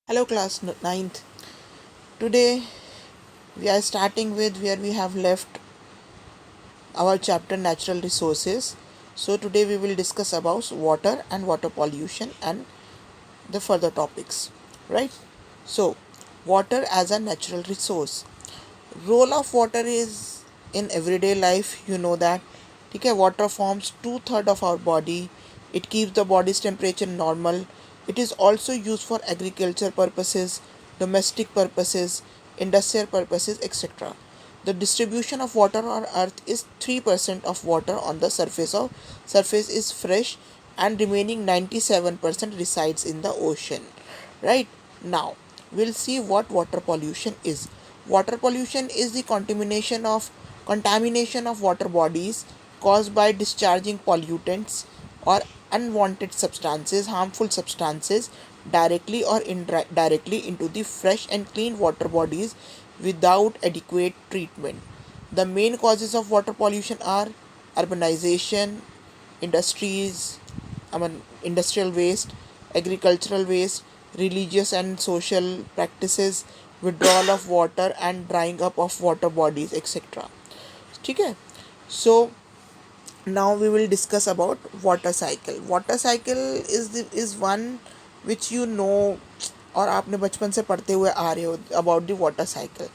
Hello, class ninth. Today we are starting with where we have left our chapter natural resources. So today we will discuss about water and water pollution and the further topics, right? So water as a natural resource. Role of water is in everyday life, you know that. Okay, water forms 2/3 of our body. It keeps the body's temperature normal. It is also used for agriculture purposes, domestic purposes, industrial purposes, etc. The distribution of water on earth is 3% of water on the surface is fresh, and remaining 97% resides in the ocean. Right? Now we'll see what water pollution is. Water pollution is the contamination of water bodies caused by discharging pollutants or unwanted substances, harmful substances, directly or indirectly into the fresh and clean water bodies without adequate treatment. The main causes of water pollution are urbanization, industries, industrial waste, agricultural waste, religious and social practices, withdrawal of water and drying up of water bodies, etc. ठीक है. So now we will discuss about water cycle. Water cycle is one which you know और आपने बचपन से पढ़ते हुए आ रहे हो about the water cycle.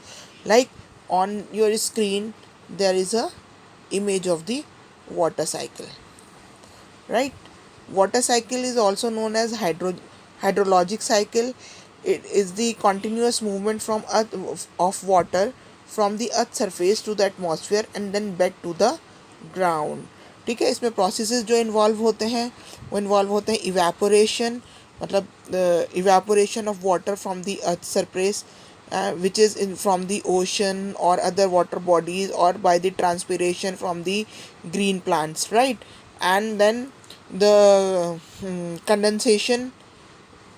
Like on your screen there is a image of the water cycle, right? Water cycle is also known as hydrologic cycle. It is the continuous movement from earth of water from the earth surface to the atmosphere and then back to the ground. ठीक है. इसमें processes जो involve होते हैं वो involve होते हैं evaporation, मतलब evaporation of water from the earth surface which is in from the ocean or other water bodies, or by the transpiration from the green plants, right? And then the condensation,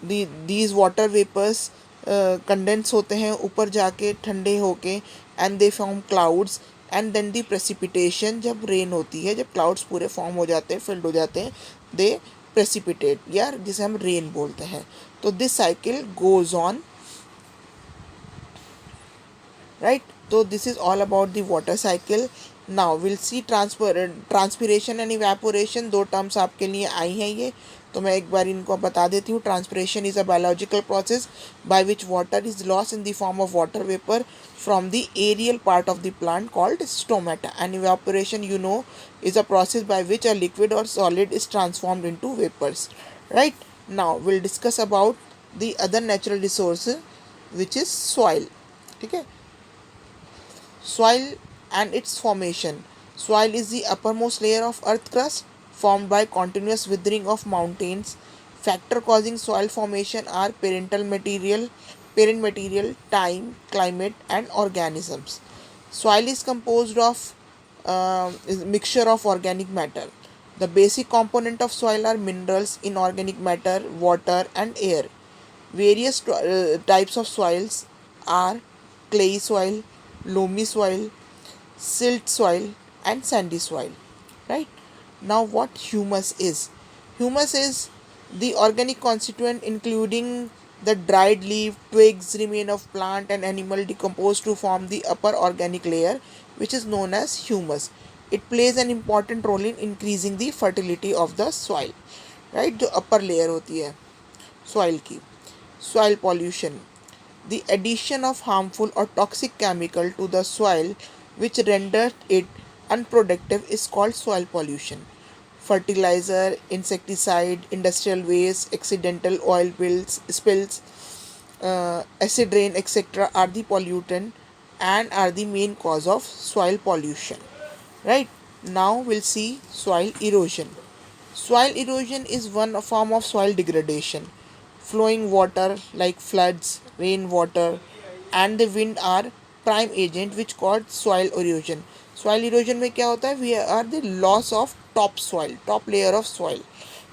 these water vapors condense होते हैं ऊपर जाके ठंडे होके, and they form clouds. And then the precipitation, जब rain होती है, जब क्लाउड्स पूरे फॉर्म हो जाते हैं, फिल्ड हो जाते हैं, दे प्रेसिपिटेट, या जिसे हम रेन बोलते हैं. तो this cycle goes on, right? So this is all about the water cycle. Now we'll see transpiration and evaporation. दो टर्म्स आपके लिए आई हैं ये, तो मैं एक बार इनको बता देती हूँ. Transpiration is a biological process by which water is lost in the form of water vapor from the aerial part of the plant called stomata. And evaporation, you know, is a process by which a liquid or solid is transformed into vapors, right? Now we'll discuss about the other natural resource, which is soil. Okay. Soil and its formation. Soil is the uppermost layer of earth crust formed by continuous withering of mountains. Factors causing soil formation are parent material, time, climate, and organisms. Soil is composed of is a mixture of organic matter. The basic component of soil are minerals, inorganic matter, water, and air. Various types of soils are clay soil, loamy soil, silt soil, and sandy soil. Right? Now, what humus is? Humus is the organic constituent including the dried leaf, twigs, remain of plant and animal decomposed to form the upper organic layer, which is known as humus. It plays an important role in increasing the fertility of the soil. Right? जो upper layer होती है soil की. Soil pollution. The addition of harmful or toxic chemical to the soil which renders it unproductive is called soil pollution. Fertilizer, insecticide, industrial waste, accidental oil spills, acid rain, etc. are the pollutant and are the main cause of soil pollution. Right? Now we'll see soil erosion. Soil erosion is one form of soil degradation. Flowing water like floods, rainwater, and the wind are prime agent which cause soil erosion. Soil erosion में क्या होता है? We are the loss of top soil, top layer of soil.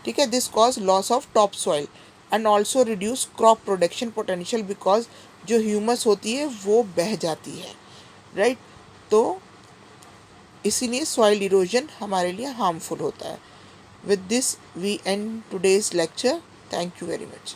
ठीक है. This cause loss of top soil and also reduce crop production potential because जो humus होती है वो बह जाती है. राइट? तो इसीलिए सॉइल इरोजन हमारे लिए हार्मफुल होता है. With this we end today's lecture. Thank you very much.